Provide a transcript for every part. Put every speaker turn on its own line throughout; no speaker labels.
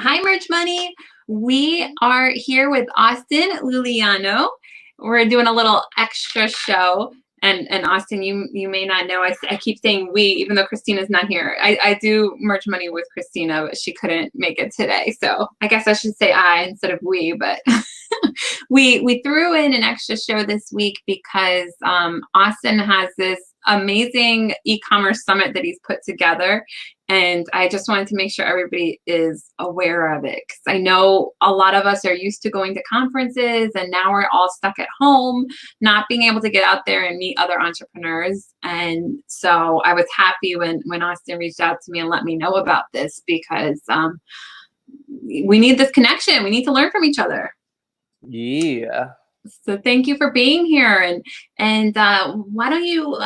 Hi, Merch Money. We are here with Austin Iuliano. We're doing a little extra show. And Austin, you may not know, I keep saying we, even though Christina's not here. I do Merch Money with Christina, but she couldn't make it today. So I guess I should say I instead of we, but we threw in an extra show this week because Austin has this amazing e-commerce summit that he's put together. And I just wanted to make sure everybody is aware of it, because I know a lot of us are used to going to conferences, and now we're all stuck at home, not being able to get out there and meet other entrepreneurs. And so I was happy when Austin reached out to me and let me know about this, because we need this connection. We need to learn from each other.
Yeah.
So thank you for being here, and why don't you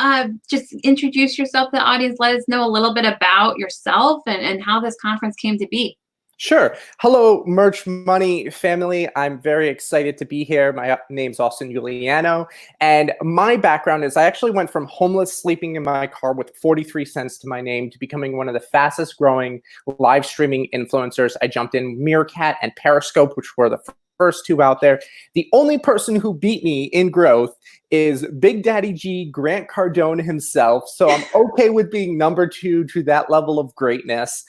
just introduce yourself to the audience? Let us know a little bit about yourself and how this conference came to be.
Sure. Hello, Merch Money family. I'm very excited to be here. My name's Austin Iuliano, and my background is I actually went from homeless, sleeping in my car with 43 cents to my name, to becoming one of the fastest growing live streaming influencers. I jumped in Meerkat and Periscope, which were the first two out there. The only person who beat me in growth is Big Daddy G, Grant Cardone himself. So I'm okay with being number two to that level of greatness.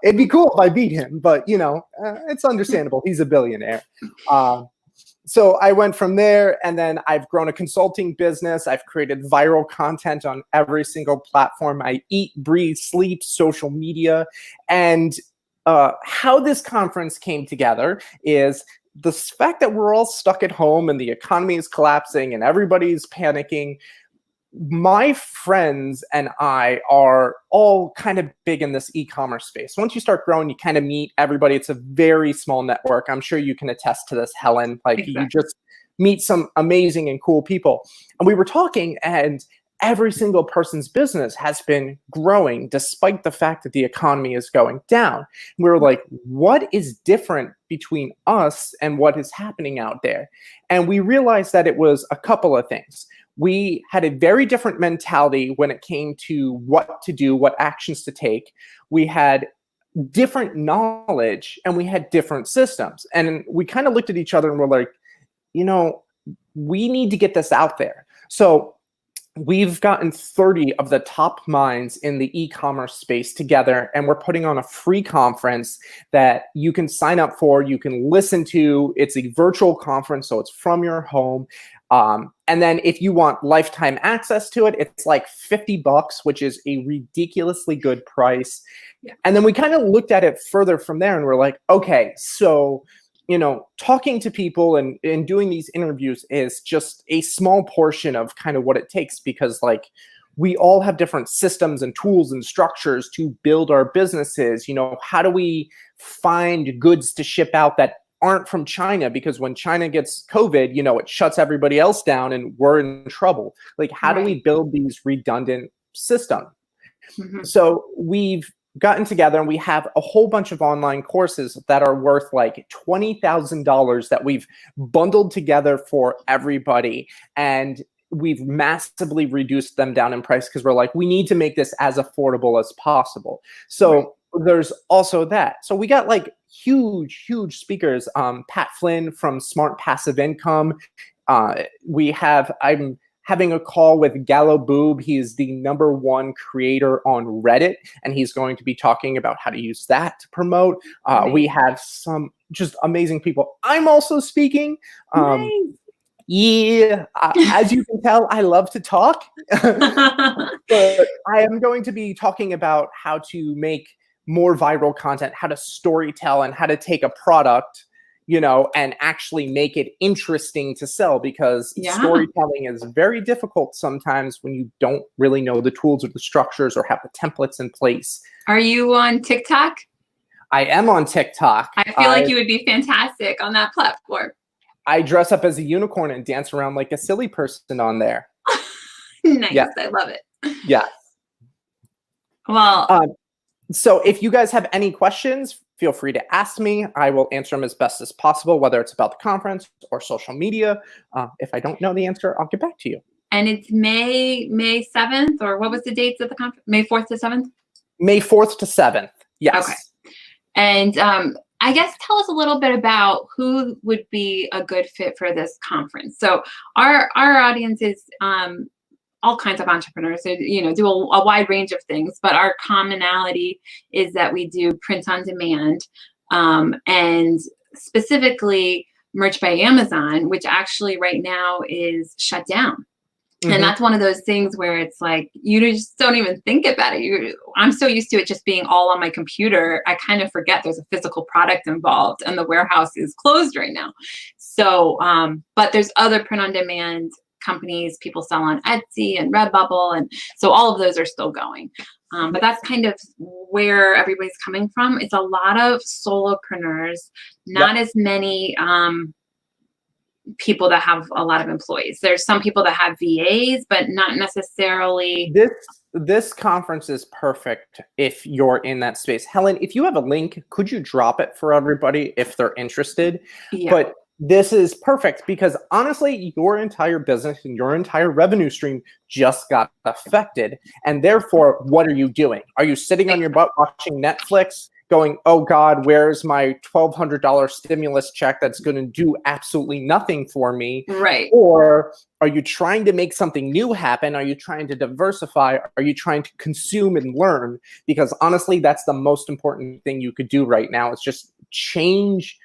It'd be cool if I beat him, but you know, it's understandable. He's a billionaire. So I went from there, and then I've grown a consulting business. I've created viral content on every single platform. I eat, breathe, sleep, social media. And how this conference came together is the fact that we're all stuck at home and the economy is collapsing and everybody's panicking. My friends and I are all kind of big in this e-commerce space. Once you start growing, you kind of meet everybody. It's a very small network. I'm sure you can attest to this, Helen. Like, exactly. You just meet some amazing and cool people. And we were talking, and every single person's business has been growing despite the fact that the economy is going down. We were like, what is different between us and what is happening out there? And we realized that it was a couple of things. We had a very different mentality when it came to what to do, what actions to take. We had different knowledge, and we had different systems. And we kind of looked at each other and we're like, you know, we need to get this out there. So we've gotten 30 of the top minds in the e-commerce space together, and we're putting on a free conference that you can sign up for, you can listen to. It's a virtual conference, so it's from your home. And then if you want lifetime access to it, it's like $50, which is a ridiculously good price. Yeah. And then we kind of looked at it further from there, and we're like, okay, so you know, talking to people and doing these interviews is just a small portion of kind of what it takes, because like we all have different systems and tools and structures to build our businesses. You know, how do we find goods to ship out that aren't from China? Because when China gets COVID, you know, it shuts everybody else down and we're in trouble. Like, how do we build these redundant systems? Mm-hmm. So we've gotten together, and we have a whole bunch of online courses that are worth like $20,000 that we've bundled together for everybody. And we've massively reduced them down in price because we're like, we need to make this as affordable as possible. So there's also that. So we got like huge speakers. Pat Flynn from Smart Passive Income. I'm having a call with Gallo Boob. He is the #1 creator on Reddit, and he's going to be talking about how to use that to promote. We have some just amazing people. I'm also speaking. Nice. Yeah, as you can tell, I love to talk. But I am going to be talking about how to make more viral content, how to storytell, and how to take a product, you know, and actually make it interesting to sell, because storytelling is very difficult sometimes when you don't really know the tools or the structures or have the templates in place.
Are you on TikTok?
I am on TikTok.
I feel like you would be fantastic on that platform.
I dress up as a unicorn and dance around like a silly person on there.
Nice. Yeah. I love it.
Yeah.
Well,
so if you guys have any questions, feel free to ask me. I will answer them as best as possible, whether it's about the conference or social media. If I don't know the answer, I'll get back to you.
And it's May 7th, or what was the dates of the conference? May 4th to 7th?
May 4th to 7th, yes.
Okay. And I guess tell us a little bit about who would be a good fit for this conference. So our audience is all kinds of entrepreneurs, so, do a wide range of things, but our commonality is that we do print on demand, and specifically merch by Amazon, which actually right now is shut down. And that's one of those things where it's like, you just don't even think about it. I'm so used to it just being all on my computer. I kind of forget there's a physical product involved and the warehouse is closed right now. So, but there's other print on demand companies. People sell on Etsy and Redbubble. And so all of those are still going. But that's kind of where everybody's coming from. It's a lot of solopreneurs, not as many people that have a lot of employees. There's some people that have VAs, but not necessarily.
This conference is perfect if you're in that space. Helen, if you have a link, could you drop it for everybody if they're interested?
Yeah.
But this is perfect because honestly, your entire business and your entire revenue stream just got affected. And therefore, what are you doing? Are you sitting on your butt watching Netflix going, oh God, where's my $1,200 stimulus check that's going to do absolutely nothing for me?
Right.
Or are you trying to make something new happen? Are you trying to diversify? Are you trying to consume and learn? Because honestly, that's the most important thing you could do right now. Is just change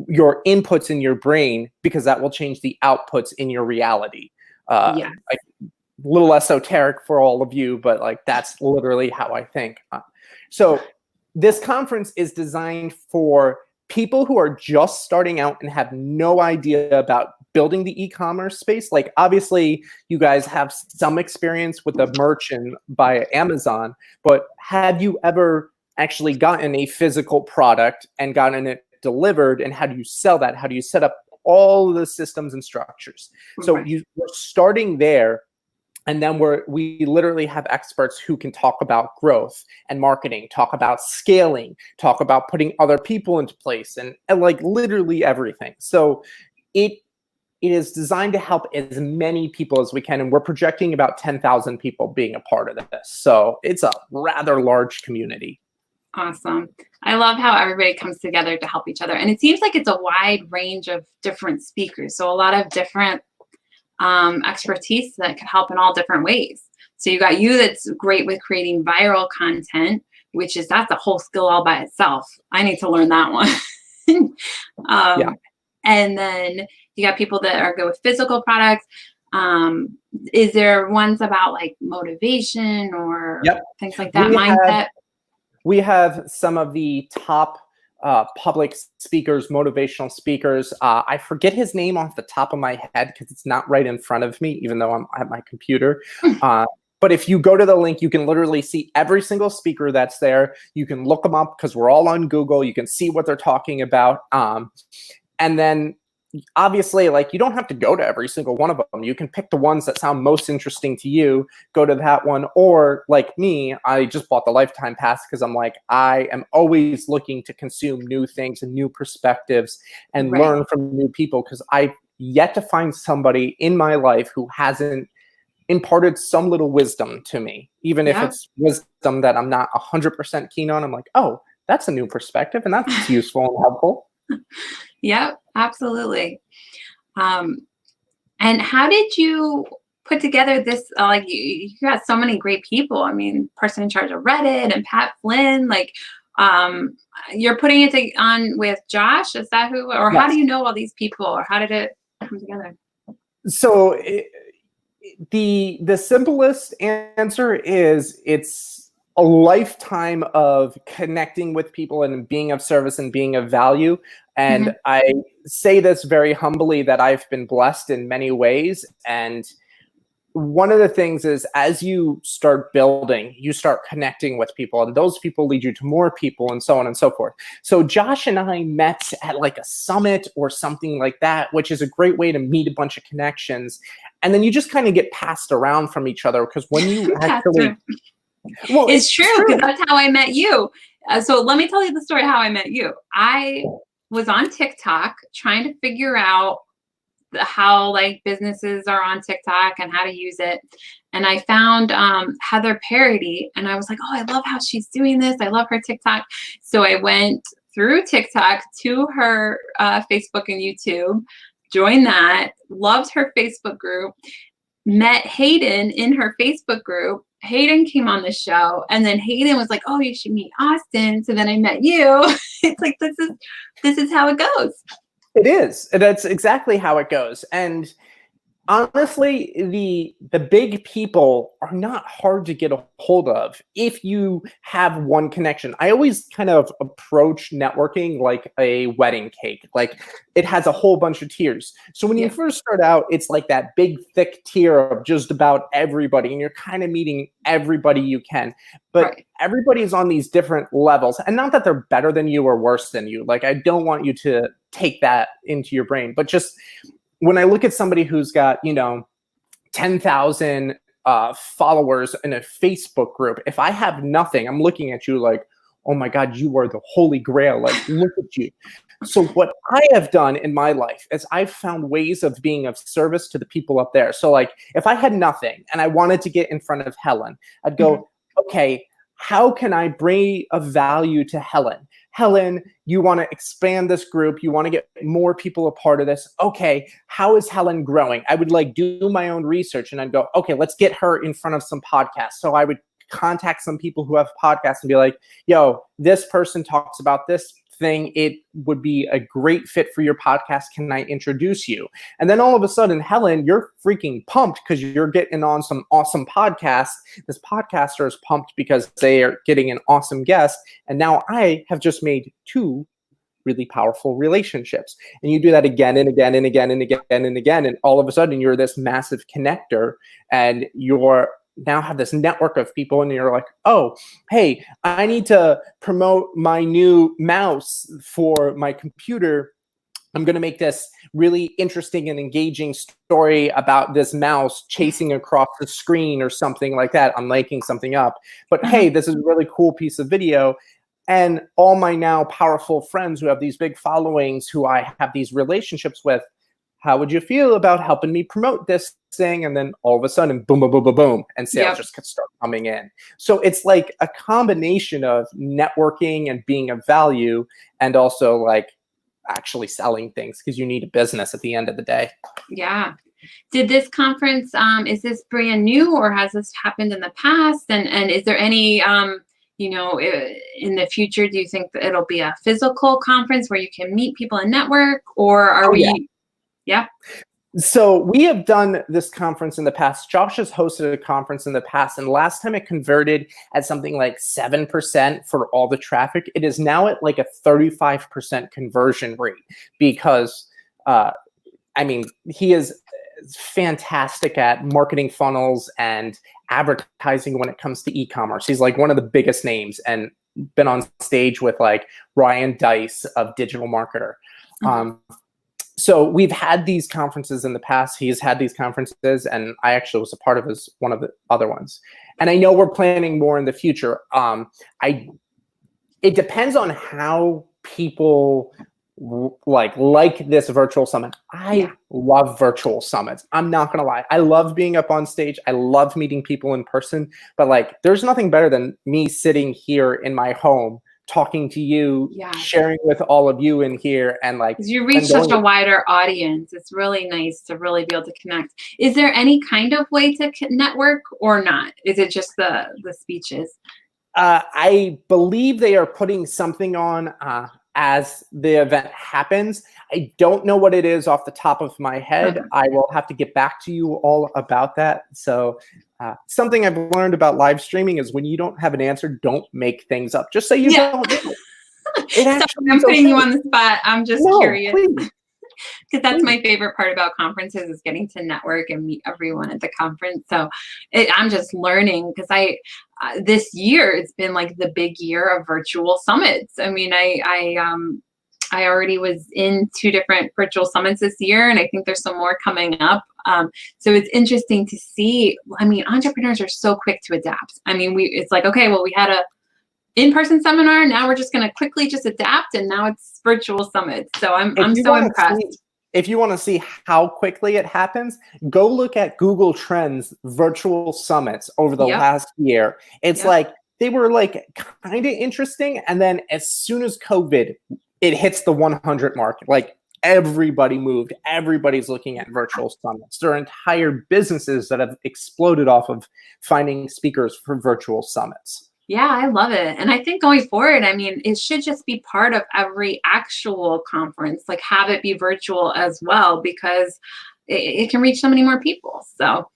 your inputs in your brain, because that will change the outputs in your reality. A little esoteric for all of you, but like that's literally how I think. So this conference is designed for people who are just starting out and have no idea about building the e-commerce space. Like obviously you guys have some experience with the merch and by Amazon, but have you ever actually gotten a physical product and gotten it delivered, and how do you sell that? How do you set up all the systems and structures? So we're starting there. And then we literally have experts who can talk about growth and marketing, talk about scaling, talk about putting other people into place, and like literally everything. So it is designed to help as many people as we can. And we're projecting about 10,000 people being a part of this. So it's a rather large community.
Awesome. I love how everybody comes together to help each other. And it seems like it's a wide range of different speakers. So a lot of different expertise that could help in all different ways. So you got you that's great with creating viral content, that's a whole skill all by itself. I need to learn that one. And then you got people that are good with physical products. Is there ones about like motivation or things like that, mindset?
We have some of the top public speakers, motivational speakers. I forget his name off the top of my head because it's not right in front of me, even though I'm at my computer. But if you go to the link, you can literally see every single speaker that's there. You can look them up because we're all on Google. You can see what they're talking about. And then obviously, like, you don't have to go to every single one of them. You can pick the ones that sound most interesting to you, go to that one. Or like me, I just bought the lifetime pass because I'm like, I am always looking to consume new things and new perspectives and learn from new people, because I've yet to find somebody in my life who hasn't imparted some little wisdom to me, even if it's wisdom that I'm not 100% keen on. I'm like, oh, that's a new perspective, and that's useful and helpful.
Yep, absolutely. And how did you put together this? Like you got so many great people. I mean, person in charge of Reddit and Pat Flynn. Like, you're putting it on with Josh. Is that who? Or how do you know all these people? Or how did it come together?
So the simplest answer is it's a lifetime of connecting with people and being of service and being of value. And I say this very humbly that I've been blessed in many ways. And one of the things is, as you start building, you start connecting with people, and those people lead you to more people, and so on and so forth. So Josh and I met at like a summit or something like that, which is a great way to meet a bunch of connections. And then you just kind of get passed around from each other, because when you actually...
Well, it's true, because that's how I met you. So let me tell you the story how I met you. I was on TikTok trying to figure out how like businesses are on TikTok and how to use it. And I found Heather Parody, and I was like, oh, I love how she's doing this. I love her TikTok. So I went through TikTok to her Facebook and YouTube, joined that, loved her Facebook group, met Hayden in her Facebook group. Hayden came on the show, and then Hayden was like, oh, you should meet Austin. So then I met you. It's like, this is how it goes.
It is. That's exactly how it goes. And honestly, the big people are not hard to get a hold of if you have one connection. I always kind of approach networking like a wedding cake. Like, it has a whole bunch of tiers. So when you first start out, it's like that big, thick tier of just about everybody, and you're kind of meeting everybody you can. But everybody's on these different levels. And not that they're better than you or worse than you. Like, I don't want you to take that into your brain. But just when I look at somebody who's got, 10,000 followers in a Facebook group, if I have nothing, I'm looking at you like, oh my God, you are the holy grail. Like, look at you. So what I have done in my life is I've found ways of being of service to the people up there. So like, if I had nothing and I wanted to get in front of Helen, I'd go, okay, how can I bring a value to Helen? Helen, you want to expand this group. You want to get more people a part of this. Okay, how is Helen growing? I would like do my own research, and I'd go, okay, let's get her in front of some podcasts. So I would contact some people who have podcasts and be like, yo, this person talks about this thing. It would be a great fit for your podcast. Can I introduce you? And then all of a sudden, Helen, you're freaking pumped because you're getting on some awesome podcasts. This podcaster is pumped because they are getting an awesome guest. And now I have just made 2 really powerful relationships. And you do that again and again and again and again and again. And all of a sudden, you're this massive connector, and you're now have this network of people, and you're like, oh, hey, I need to promote my new mouse for my computer. I'm going to make this really interesting and engaging story about this mouse chasing across the screen or something like that. I'm making something up. But hey, this is a really cool piece of video. And all my now powerful friends who have these big followings, who I have these relationships with, how would you feel about helping me promote this thing? And then all of a sudden, boom, boom, boom, boom, boom, and sales just start coming in. So it's like a combination of networking and being of value, and also like actually selling things, because you need a business at the end of the day.
Yeah. Did this conference, is this brand new, or has this happened in the past? And is there any, in the future, do you think that it'll be a physical conference where you can meet people and network, or are we? Yeah.
So we have done this conference in the past. Josh has hosted a conference in the past, and last time it converted at something like 7% for all the traffic. It is now at like a 35% conversion rate, because, he is fantastic at marketing funnels and advertising when it comes to e-commerce. He's like one of the biggest names, and been on stage with like Ryan Dice of Digital Marketer. So we've had these conferences in the past. He's had these conferences, and I actually was a part of one of the other ones. And I know we're planning more in the future. It depends on how people like this virtual summit. I love virtual summits. I'm not gonna lie. I love being up on stage. I love meeting people in person. But like, there's nothing better than me sitting here in my home, talking to you, sharing with all of you in here, and like,
you reach such a wider audience. It's really nice to really be able to connect. Is there any kind of way to network, or not? Is it just the speeches?
I believe they are putting something on as the event happens. I don't know what it is off the top of my head. I will have to get back to you all about that. So something I've learned about live streaming is when you don't have an answer, don't make things up. Just say you don't know.
Sorry, I'm putting you on the spot. I'm just curious. Because that's my favorite part about conferences, is getting to network and meet everyone at the conference. So I'm just learning, because this year it's been like the big year of virtual summits. I mean, I already was in 2 different virtual summits this year, and I think there's some more coming up. So it's interesting to see. I mean, entrepreneurs are so quick to adapt. I mean, it's like, okay, well, we had a in-person seminar. Now we're just going to quickly just adapt, and now it's virtual summits. So I'm so impressed.
If you want to see how quickly it happens, go look at Google Trends virtual summits over the last year. It's like they were like kind of interesting. And then as soon as COVID, it hits the 100 mark, like everybody moved. Everybody's looking at virtual summits. There are entire businesses that have exploded off of finding speakers for virtual summits.
Yeah, I love it. And I think going forward, I mean, it should just be part of every actual conference, like have it be virtual as well, because it can reach so many more people. So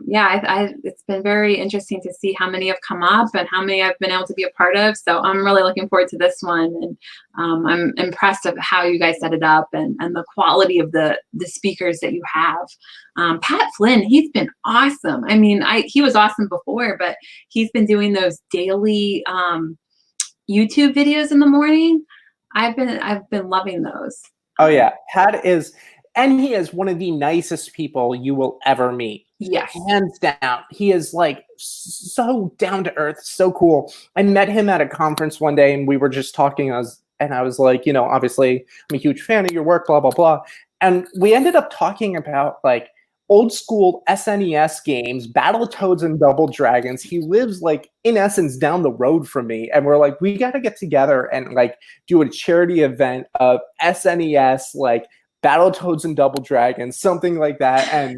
yeah, it's been very interesting to see how many have come up and how many I've been able to be a part of. So I'm really looking forward to this one. And I'm impressed of how you guys set it up and the quality of the speakers that you have. Pat Flynn, he's been awesome. I mean, he was awesome before, but he's been doing those daily YouTube videos in the morning. I've been loving those.
Oh yeah, Pat is, and he is one of the nicest people you will ever meet.
Yes.
Hands down. He is like so down to earth, so cool. I met him at a conference one day and we were just talking. I was like, you know, obviously I'm a huge fan of your work, blah, blah, blah. And we ended up talking about like old school SNES games, Battletoads and Double Dragons. He lives like in essence down the road from me. And we're like, we got to get together and like do a charity event of SNES, like Battletoads and Double Dragons, something like that. And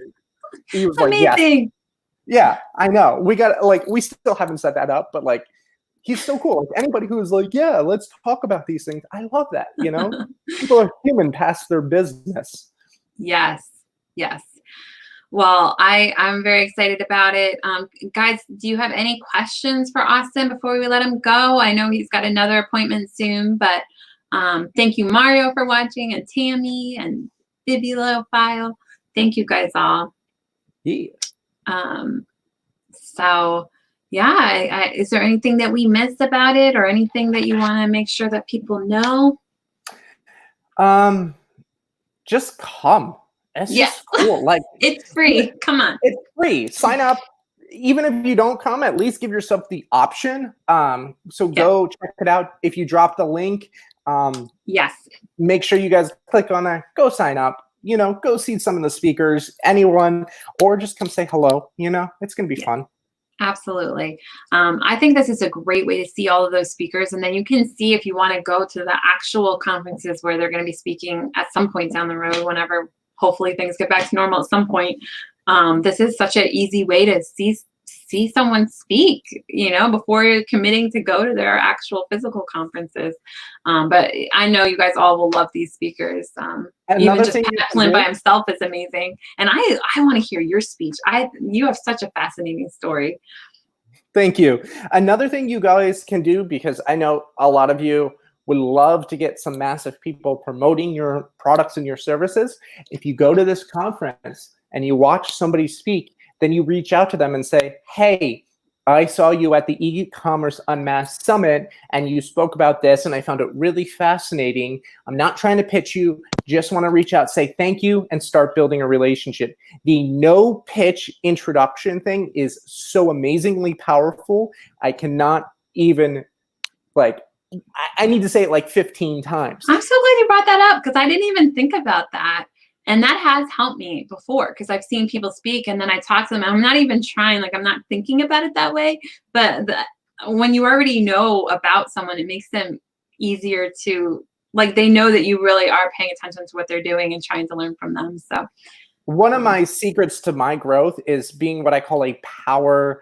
he was like,
amazing.
Yeah, I know. We got like, we still haven't set that up, but like, he's so cool. Like anybody who is like, yeah, let's talk about these things. I love that. You know, people are human past their business.
Yes. Yes. Well, I'm very excited about it. Guys, do you have any questions for Austin before we let him go? I know he's got another appointment soon, but thank you, Mario, for watching, and Tammy and Bibliophile. Thank you guys all.
Yeah.
So yeah, is there anything that we missed about it or anything that you want to make sure that people know?
Just come. It's just cool. Like
it's free. Come on.
It's free. Sign up. Even if you don't come, at least give yourself the option. So go check it out. If you drop the link,
yes,
make sure you guys click on that. Go sign up. You know, go see some of the speakers, anyone, or just come say hello. You know, it's going to be fun.
Absolutely. I think this is a great way to see all of those speakers. And then you can see if you want to go to the actual conferences where they're going to be speaking at some point down the road, whenever hopefully things get back to normal at some point. This is such an easy way to see someone speak, you know, before you're committing to go to their actual physical conferences. But I know you guys all will love these speakers. Even just Pat Flynn by himself is amazing. And I want to hear your speech. You have such a fascinating story.
Thank you. Another thing you guys can do, because I know a lot of you would love to get some massive people promoting your products and your services. If you go to this conference and you watch somebody speak, then you reach out to them and say, hey, I saw you at the e-commerce Unmasked Summit and you spoke about this and I found it really fascinating. I'm not trying to pitch you, just want to reach out, say thank you, and start building a relationship. The no pitch introduction thing is so amazingly powerful. I cannot even, like, I need to say it like 15 times.
I'm so glad you brought that up because I didn't even think about that. And that has helped me before because I've seen people speak and then I talk to them. I'm not even trying, like I'm not thinking about it that way. But when you already know about someone, it makes them easier to, like they know that you really are paying attention to what they're doing and trying to learn from them. So
one of my secrets to my growth is being what I call a power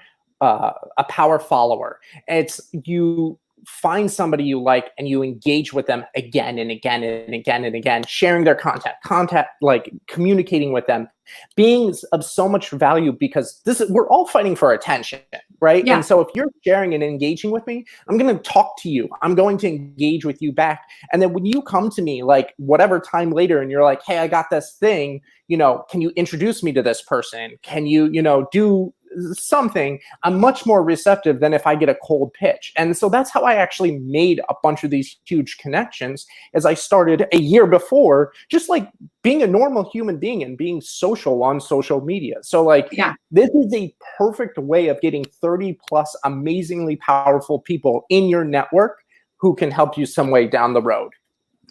follower. It's you find somebody you like and you engage with them again and again and again and again, sharing their contact, like communicating with them, being of so much value because we're all fighting for attention, right?
Yeah.
And so if you're sharing and engaging with me, I'm going to talk to you. I'm going to engage with you back. And then when you come to me, like whatever time later, and you're like, hey, I got this thing, you know, can you introduce me to this person? Can you, you know, do something? I'm much more receptive than if I get a cold pitch. And so that's how I actually made a bunch of these huge connections as I started a year before, just like being a normal human being and being social on social media. So like, this is a perfect way of getting 30 plus amazingly powerful people in your network who can help you some way down the road.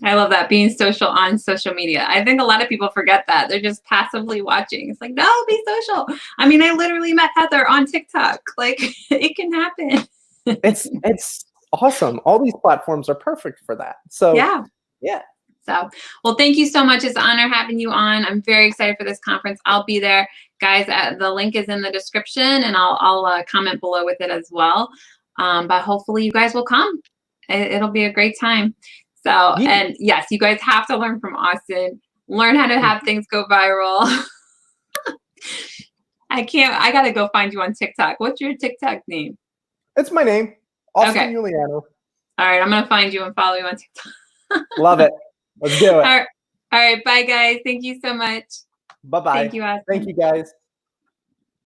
I love that, being social on social media. I think a lot of people forget that. They're just passively watching. It's like, no, be social. I mean, I literally met Heather on TikTok. Like, it can happen.
It's awesome. All these platforms are perfect for that. So yeah.
So, well, thank you so much. It's an honor having you on. I'm very excited for this conference. I'll be there, guys. The link is in the description, and I'll comment below with it as well. But hopefully, you guys will come. It'll be a great time. So, and yes, you guys have to learn from Austin. Learn how to have things go viral. I gotta go find you on TikTok. What's your TikTok name?
It's my name, Austin Iuliano.
All right, I'm gonna find you and follow you on TikTok.
Love it. Let's do it.
All right, bye guys. Thank you so much.
Bye-bye.
Thank you, Austin.
Thank you, guys.